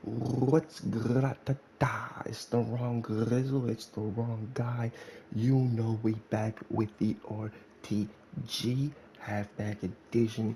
What's gratata? It's the wrong grizzle, it's the wrong guy. You know we back with the RTG halfback edition.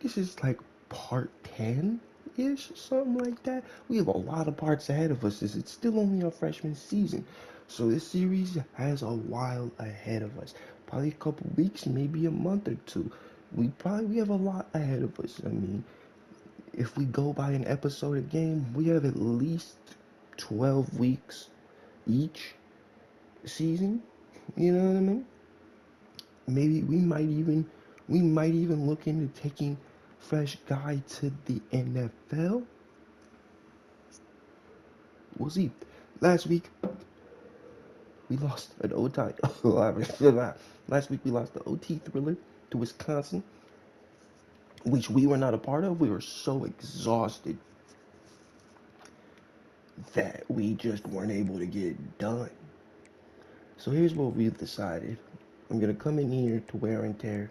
This is like part 10-ish, something like that. We have a lot of parts ahead of us as it's still only our freshman season. So this series has a while ahead of us. Probably a couple weeks, maybe a month or two. We have a lot ahead of us. I mean, if we go by an episode a game, we have at least 12 weeks each season. You know what I mean? Maybe we might even look into taking fresh guy to the NFL. We'll see. Last week we lost an OT. Last week we lost the OT thriller to Wisconsin, which we were not a part of. We were so exhausted that we just weren't able to get it done. So here's what we've decided. I'm gonna come in here to wear and tear.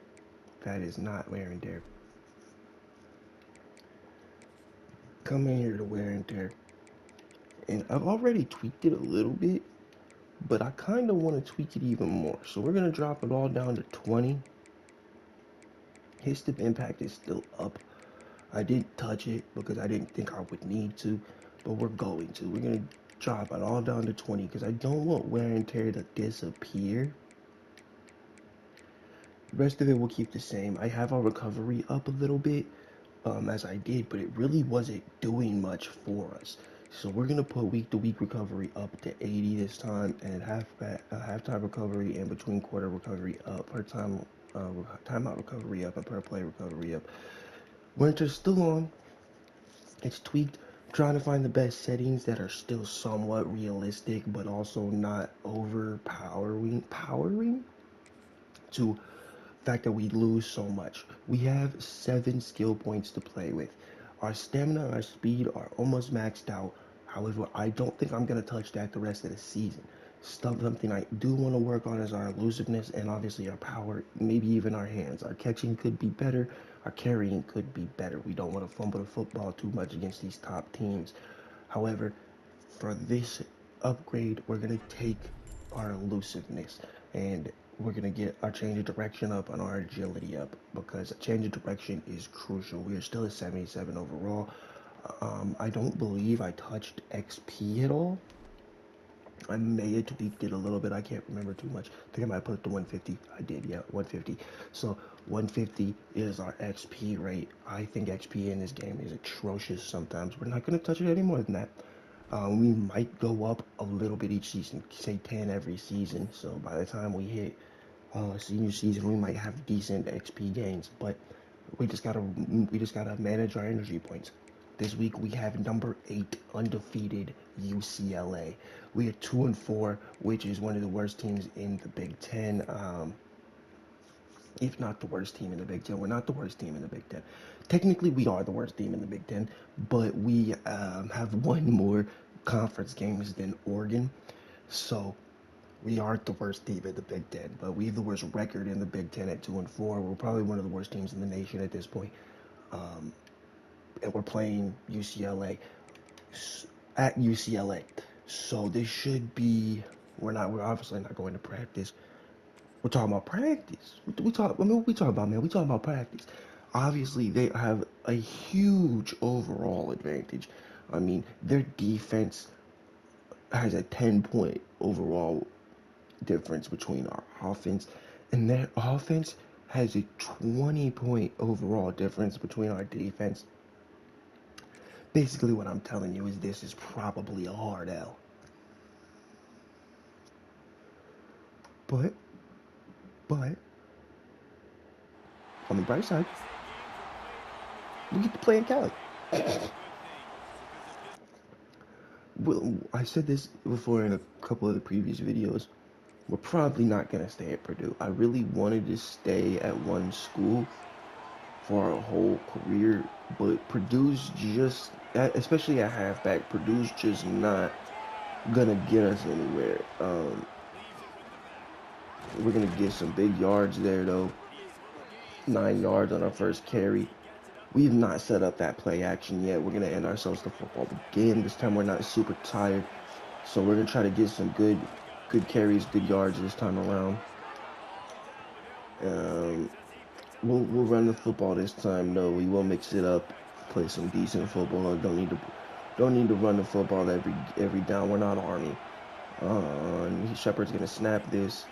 That is not wear and tear. Come in here to wear and tear. And I've already tweaked it a little bit, but I kind of want to tweak it even more. So we're gonna drop it all down to 20. His tip impact is still up. I didn't touch it because I didn't think I would need to, but we're going to. We're gonna drop it all down to 20 because I don't want wear and tear to disappear. The rest of it will keep the same. I have our recovery up a little bit, as I did, but it really wasn't doing much for us. So we're gonna put week to week recovery up to 80 this time, and halftime recovery and between quarter recovery up, timeout recovery up, and per play recovery up. Winter's still on. It's tweaked. Trying to find the best settings that are still somewhat realistic, but also not powering to fact that we lose so much. We have 7 skill points to play with. Our stamina and our speed are almost maxed out. However, I don't think I'm going to touch that the rest of the season. Something I do want to work on is our elusiveness and obviously our power, maybe even our hands. Our catching could be better. Our carrying could be better. We don't want to fumble the football too much against these top teams. However, for this upgrade, we're going to take our elusiveness and we're going to get our change of direction up and our agility up because change of direction is crucial. We are still at 77 overall. I don't believe I touched XP at all. I may have tweaked it a little bit. I can't remember too much. I think I might put it to 150. I did, yeah, 150. So 150 is our XP rate. I think XP in this game is atrocious sometimes. We're not going to touch it any more than that. We might go up a little bit each season, say 10 every season. So by the time we hit senior season, we might have decent XP gains. But we just gotta manage our energy points. This week we have number 8 undefeated UCLA. We are 2-4, which is one of the worst teams in the Big Ten. If not the worst team in the Big Ten, we're not the worst team in the Big Ten. Technically, we are the worst team in the Big Ten, but we have won more conference games than Oregon, so we aren't the worst team in the Big Ten. But we have the worst record in the Big Ten at 2-4. We're probably one of the worst teams in the nation at this point. Um, and we're playing UCLA at UCLA. So this should be. We're obviously not going to practice. We're talking about practice. What we talking about, man? We talking about practice. Obviously, they have a huge overall advantage. I mean, their defense has a 10-point overall difference between our offense, and their offense has a 20-point overall difference between our defense. Basically, what I'm telling you is this is probably a hard L. But, but, on the bright side, we get to play in Cali. Well, I said this before in a couple of the previous videos. We're probably not going to stay at Purdue. I really wanted to stay at one school for our whole career, but Purdue's just, especially at halfback, Purdue's just not going to get us anywhere. We're going to get some big yards there, though. 9 yards on our first carry. We've not set up that play action yet. We're going to hand ourselves the football again. This time we're not super tired. So we're going to try to get some good carries, good yards this time around. We'll run the football this time. No, we will mix it up, play some decent football. Don't need to run the football every down. We're not Army. Shepard's gonna snap this.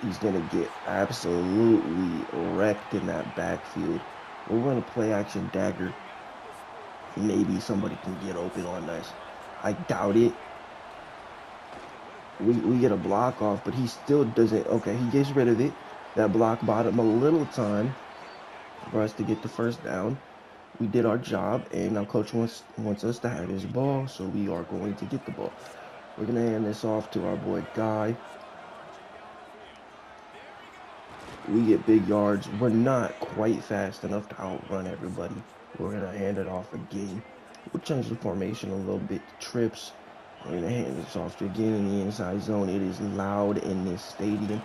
He's gonna get absolutely wrecked in that backfield. We'll run a play action dagger. Maybe somebody can get open on us. I doubt it. We get a block off, but he still doesn't. Okay, he gets rid of it. That block bought him a little time for us to get the first down. We did our job, and now coach wants us to have his ball, so we are going to get the ball. We're going to hand this off to our boy Guy. We get big yards. We're not quite fast enough to outrun everybody. We're going to hand it off again. We'll change the formation a little bit. Trips. We're going to hand this off again in the inside zone. It is loud in this stadium.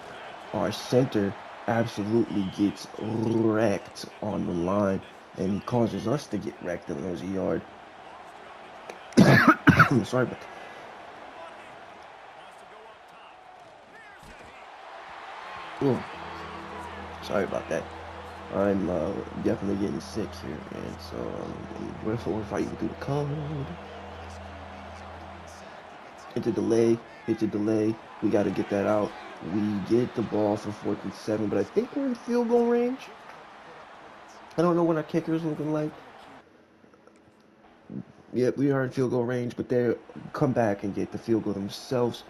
Our center absolutely gets wrecked on the line, and he causes us to get wrecked and lose a yard. Sorry about that. Ooh. Sorry about that. I'm definitely getting sick here, man. So we're fighting through the cold. It's a delay. We got to get that out. We get the ball for 4th and 7, but I think we're in field goal range. I don't know what our kicker is looking like. Yep, we are in field goal range, but they come back and get the field goal themselves.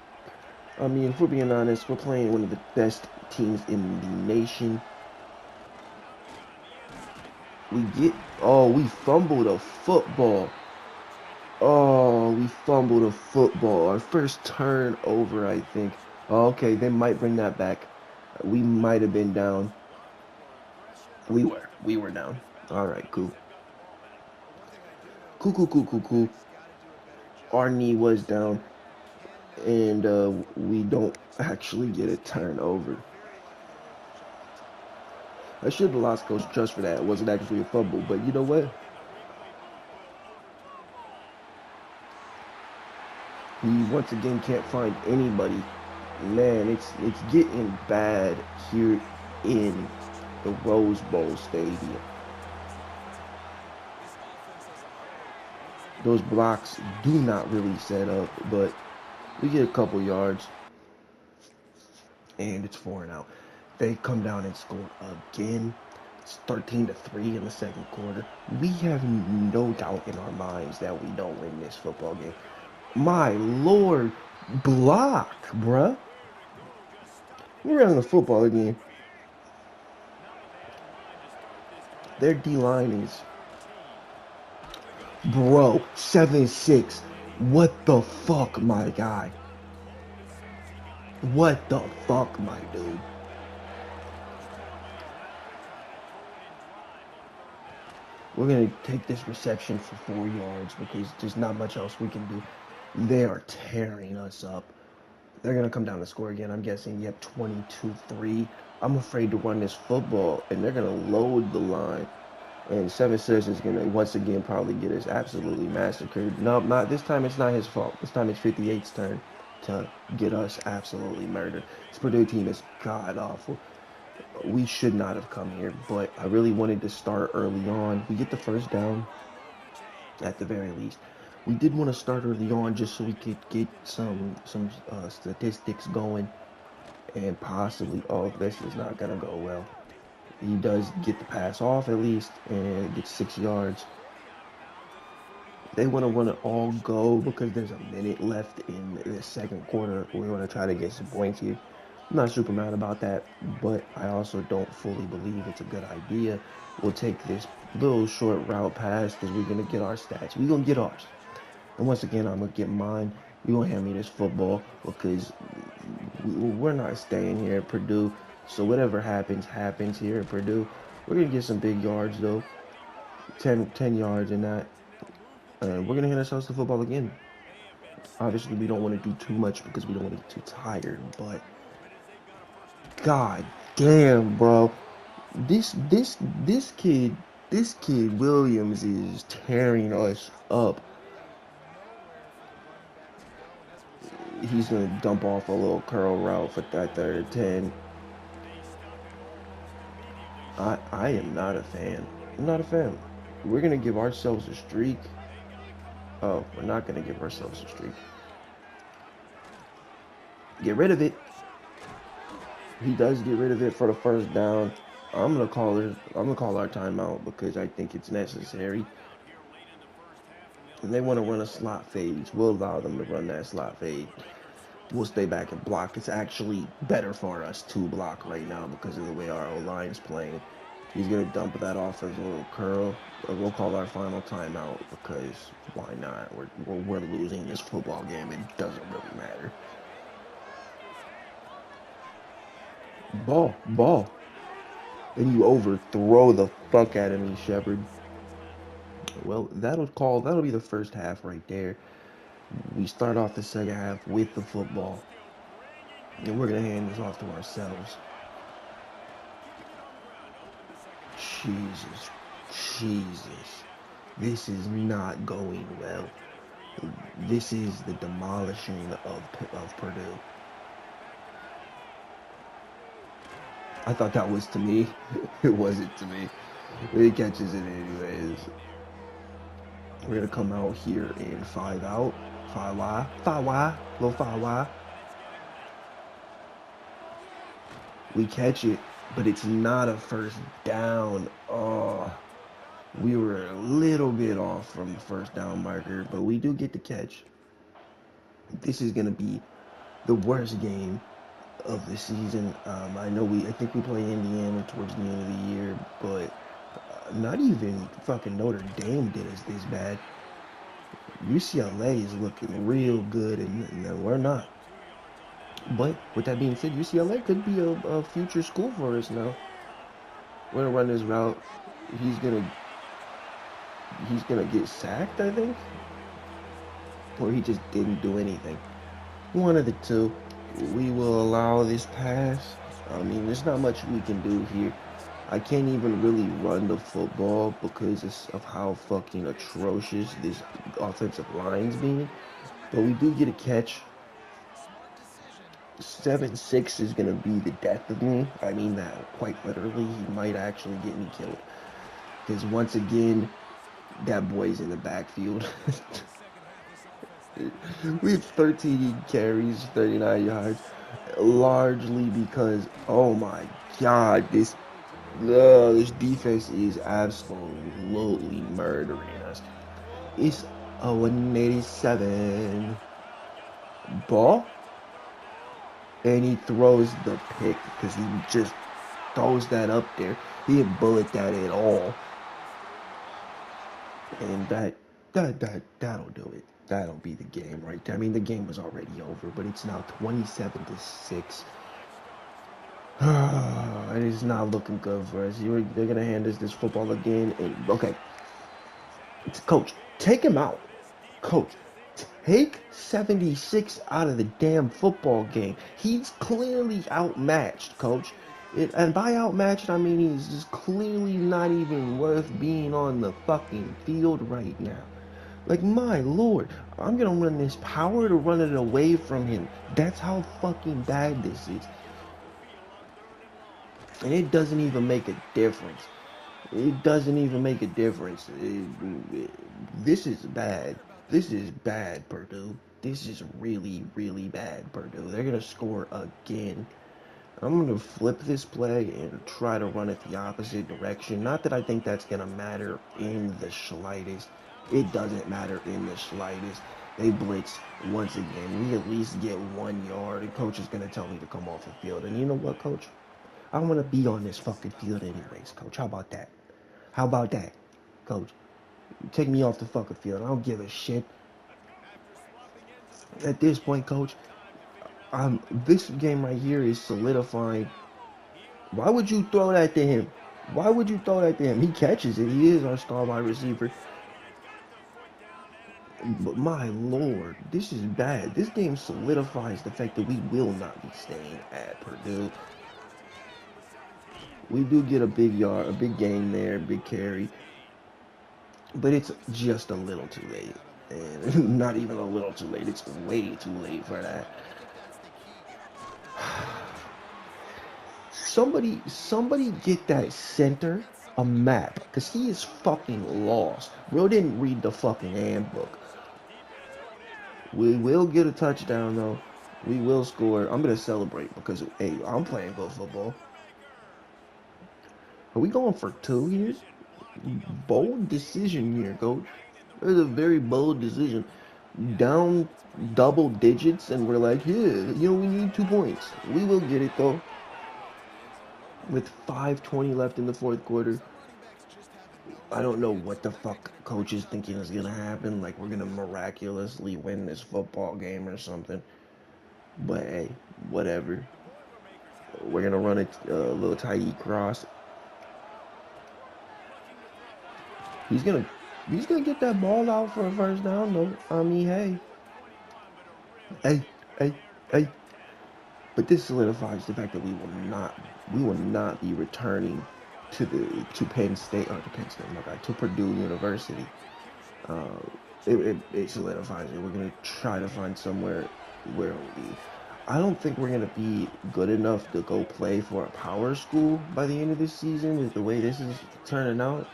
I mean, if we're being honest, we're playing one of the best teams in the nation. We fumbled a football. Oh, we fumbled a football. Our first turnover, I think. Oh, okay, they might bring that back. We might have been down. We were down. All right, cool. Cool. Our knee was down, and we don't actually get a turnover. I should have lost coach just for that. It wasn't actually a fumble, but you know what? We once again can't find anybody. Man, it's getting bad here in the Rose Bowl Stadium. Those blocks do not really set up, but we get a couple yards, and it's 4 and out. They come down and score again. It's 13-3 in the second quarter. We have no doubt in our minds that we don't win this football game. My Lord, block, bruh. We're running the football again. Their D-line is... Bro, 7-6. What the fuck, my guy? What the fuck, my dude? We're going to take this reception for 4 yards because there's not much else we can do. They are tearing us up. They're going to come down and score again. I'm guessing, yep, 22-3. I'm afraid to run this football, and they're going to load the line. And 7-6 is going to, once again, probably get us absolutely massacred. No, not this time. It's not his fault. This time it's 58's turn to get us absolutely murdered. This Purdue team is god-awful. We should not have come here, but I really wanted to start early on. We get the first down, at the very least. We did want to start early on just so we could get some statistics going, and possibly, oh, this is not going to go well. He does get the pass off at least, and gets 6 yards. They want to run it all go because there's a minute left in the second quarter. We want to try to get some points here. I'm not super mad about that, but I also don't fully believe it's a good idea. We'll take this little short route pass because we're going to get our stats. We're going to get ours. And once again, I'm going to get mine. You're going to hand me this football because we're not staying here at Purdue. So whatever happens here at Purdue. We're going to get some big yards, though. 10 yards in that. And we're going to hand ourselves the football again. Obviously, we don't want to do too much because we don't want to get too tired, but... God damn, bro. This kid This kid Williams is tearing us up. He's going to dump off a little curl route for that third 10. I am not a fan. I'm not a fan. We're going to give ourselves a streak. Oh, we're not going to give ourselves a streak. Get rid of it. He does get rid of it for the first down. I'm gonna call our timeout because I think it's necessary. And they want to run a slot fade. We'll allow them to run that slot fade. We'll stay back and block. It's actually better for us to block right now because of the way our O-line is playing. He's gonna dump that off as a little curl. We'll call our final timeout because why not? We're losing this football game. It doesn't really matter. Ball. And you overthrow the fuck out of me, Shepard. Well, that'll be the first half right there. We start off the second half with the football. And we're gonna hand this off to ourselves. Jesus. This is not going well. This is the demolishing of Purdue. I thought that was to me. It wasn't to me. He catches it anyways. We're going to come out here in 5 out. 5 wide. 5 wide. Little 5 wide. We catch it, but it's not a first down. Oh, we were a little bit off from the first down marker, but we do get the catch. This is going to be the worst game of the season. I think we play Indiana towards the end of the year, but not even fucking Notre Dame did us this bad. UCLA is looking real good, and we're not. But with that being said, UCLA could be a future school for us now. We're gonna run this route. He's gonna get sacked, I think, or he just didn't do anything. One of the two. We will allow this pass. I mean, there's not much we can do here. I can't even really run the football because of how fucking atrocious this offensive line's being. But we do get a catch. 7-6 is going to be the death of me. I mean that quite literally. He might actually get me killed. Because once again, that boy's in the backfield. We have 13 carries, 39 yards, largely because, oh my God, this defense is absolutely murdering us. It's a 187 ball, and he throws the pick because he just throws that up there. He didn't bullet that at all, and that'll do it. That'll be the game right there. I mean, the game was already over, but it's now 27-6. It is not looking good for us. They're going to hand us this football again. And, okay. Coach, take him out. Coach, take 76 out of the damn football game. He's clearly outmatched, Coach. And by outmatched, I mean he's just clearly not even worth being on the fucking field right now. Like, my lord, I'm going to run this power to run it away from him. That's how fucking bad this is. And it doesn't even make a difference. It doesn't even make a difference. This is bad. This is bad, Purdue. This is really, really bad, Purdue. They're going to score again. I'm going to flip this play and try to run it the opposite direction. Not that I think that's going to matter in the slightest. It doesn't matter in the slightest. They blitz once again. We at least get 1 yard. The coach is going to tell me to come off the field. And you know what, Coach? I want to be on this fucking field anyways, Coach. How about that? How about that, Coach? Take me off the fucking field. I don't give a shit. At this point, Coach, this game right here is solidifying. Why would you throw that to him? Why would you throw that to him? He catches it. He is our star wide receiver. But my lord, this is bad. This game solidifies the fact that we will not be staying at Purdue. We do get a big yard, a big gain there, big carry, but it's just a little too late. And not even a little too late. It's way too late for that. Somebody get that center a map, cause he is fucking lost. Bro didn't read the fucking handbook. We will get a touchdown though. We will score. I'm gonna celebrate because hey, I'm playing good football. Are we going for two here? Bold decision here, coach. It was a very bold decision. Down double digits, and we're like, yeah, we need 2 points. We will get it though. With 5:20 left in the fourth quarter, I don't know what the fuck coach is thinking is gonna happen. Like we're gonna miraculously win this football game or something. But hey, whatever. We're gonna run a little tidy cross. He's gonna get that ball out for a first down though. I mean, hey, hey, hey. But this solidifies the fact that we will not be returning to Penn State or to Penn State, my God, to Purdue University. Uh, it solidifies it. We're gonna try to find somewhere where I don't think we're gonna be good enough to go play for a power school by the end of this season. With the way this is turning out,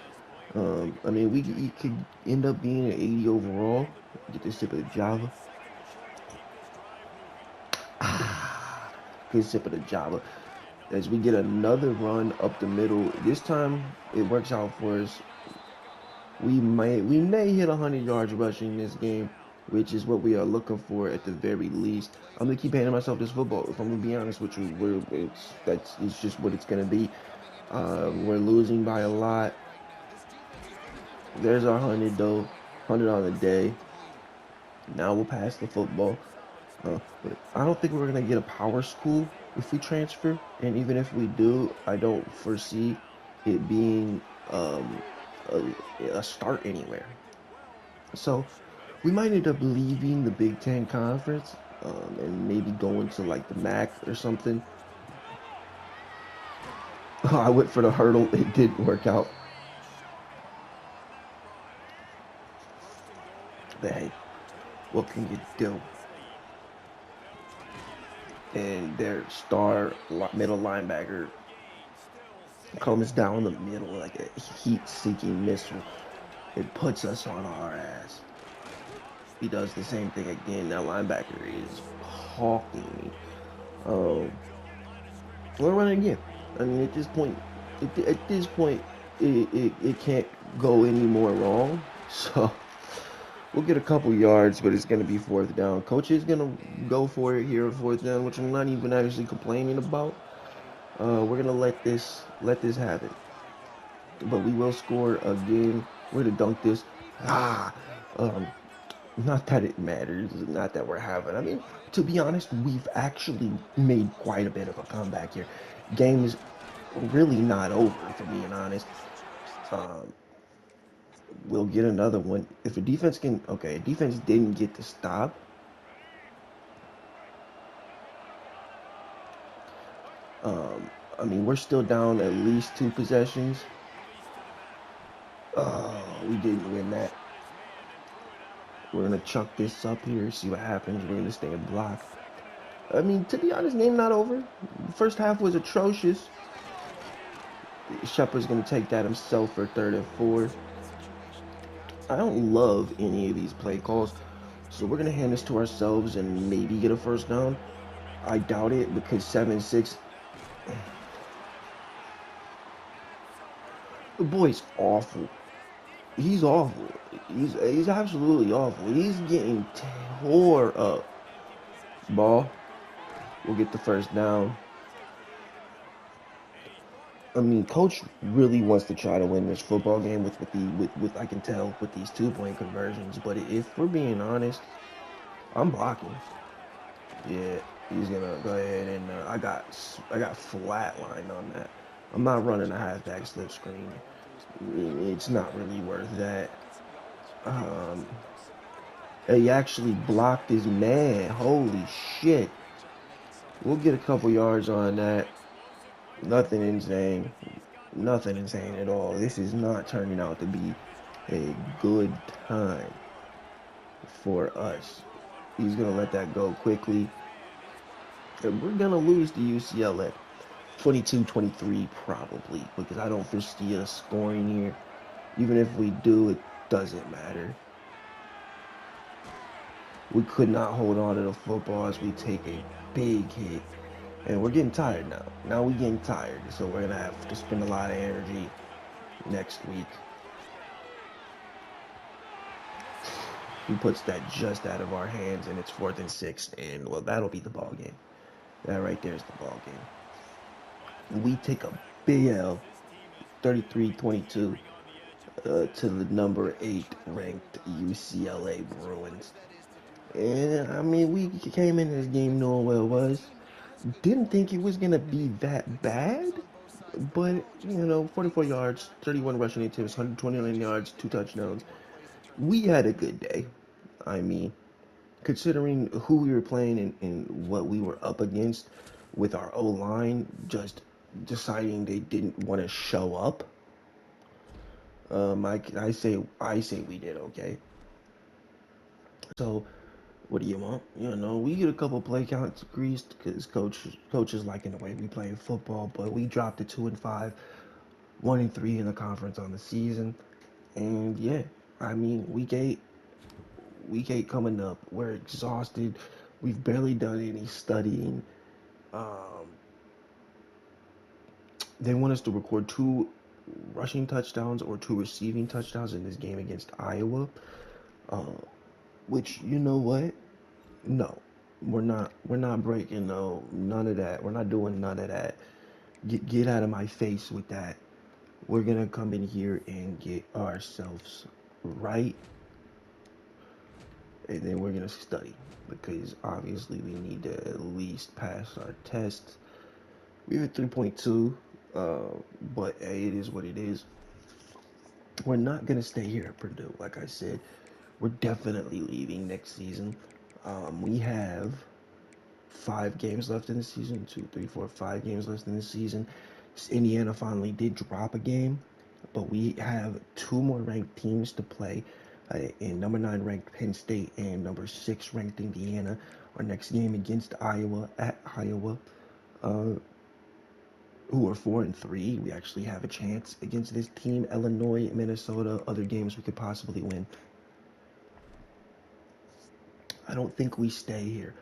I mean, we could end up being an 80 overall. Get this tip of the Java. Good sip of the Java. As we get another run up the middle, this time it works out for us. We may hit 100 yards rushing this game, which is what we are looking for at the very least. I'm gonna keep handing myself this football. If I'm gonna be honest with you, it's just what it's gonna be. We're losing by a lot. There's our 100 though, 100 on the day. Now we'll pass the football. But I don't think we're gonna get a power school if we transfer, and even if we do, I don't foresee it being a start anywhere. So we might end up leaving the Big Ten Conference and maybe going to like the MAC or something. I went for the hurdle; it didn't work out. But hey, what can you do? And their star middle linebacker comes down the middle like a heat-seeking missile. It puts us on our ass. He does the same thing again. That linebacker is hawking me. We're running again. I mean, at this point, it can't go any more wrong. So we'll get a couple yards, but it's going to be fourth down. Coach is going to go for it here, fourth down, which I'm not even actually complaining about. We're going to let this happen. But we will score again. We're going to dunk this. Not that it matters. Not that we're having. I mean, to be honest, we've actually made quite a bit of a comeback here. Game is really not over, for being honest. We'll get another one. If a defense didn't get to stop. I mean, we're still down at least 2 possessions. Oh, we didn't win that. We're going to chuck this up here, see what happens. We're going to stay in block. I mean, to be honest, game not over. The first half was atrocious. Shepard's going to take that himself for 3rd and 4. I don't love any of these play calls, so we're going to hand this to ourselves and maybe get a first down. I doubt it because 7-6. The boy's awful. He's awful. He's absolutely awful. He's getting tore up. Ball. We'll get the first down. I mean, coach really wants to try to win this football game with I can tell with these 2-point conversions. But if we're being honest, I'm blocking. Yeah, he's gonna go ahead and I got flatlined on that. I'm not running a halfback slip screen. It's not really worth that. He actually blocked his man. Holy shit. We'll get a couple yards on that. Nothing insane. Nothing insane at all. This is not turning out to be a good time for us. He's going to let that go quickly. And we're going to lose to UCLA. 22-23 probably, because I don't foresee us scoring here. Even if we do, it doesn't matter. We could not hold on to the football as we take a big hit. And we're getting tired now. Now we're getting tired. So we're going to have to spend a lot of energy next week. He puts that just out of our hands, and it's 4th and 6. And, well, that'll be the ball game. That right there is the ball game. We take a big L, 33-22, to the number 8 ranked UCLA Bruins. And, I mean, we came in this game knowing what it was. Didn't think it was going to be that bad. But, 44 yards, 31 rushing attempts, 129 yards, 2 touchdowns. We had a good day. I mean, considering who we were playing and what we were up against with our O-line just deciding they didn't want to show up, I say we did okay. So, what do you want? We get a couple play counts increased because coaches liking the way we play football, but we dropped to 2-5, 1-3 in the conference on the season. And yeah, I mean, week 8 coming up. We're exhausted. We've barely done any studying. Um, they want us to record 2 rushing touchdowns or 2 receiving touchdowns in this game against Iowa. Uh, which, you know what? No, we're not. We're not breaking none of that. We're not doing none of that. Get out of my face with that. We're gonna come in here and get ourselves right, and then we're gonna study because obviously we need to at least pass our tests. We have a 3.2, but hey, it is what it is. We're not gonna stay here at Purdue, like I said. We're definitely leaving next season. We have 5 games left in the season. 2, 3, 4, 5 games left in the season. Indiana finally did drop a game, but we have 2 more ranked teams to play. In number 9 ranked Penn State and number 6 ranked Indiana. Our next game against Iowa at Iowa, uh, who are 4-3. We actually have a chance against this team. Illinois, Minnesota, other games we could possibly win. I don't think we stay here.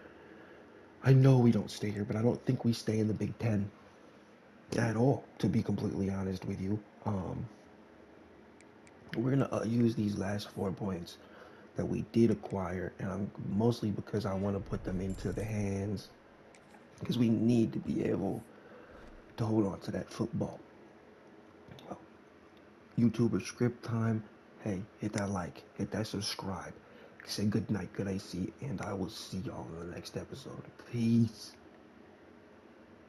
I know we don't stay here, but I don't think we stay in the Big Ten at all, to be completely honest with you. We're going to use these last 4 points that we did acquire, and mostly because I want to put them into the hands, because we need to be able to hold on to that football. Well, YouTuber script time. Hey, hit that like, hit that subscribe. Say good night, good I see, and I will see y'all in the next episode. Peace.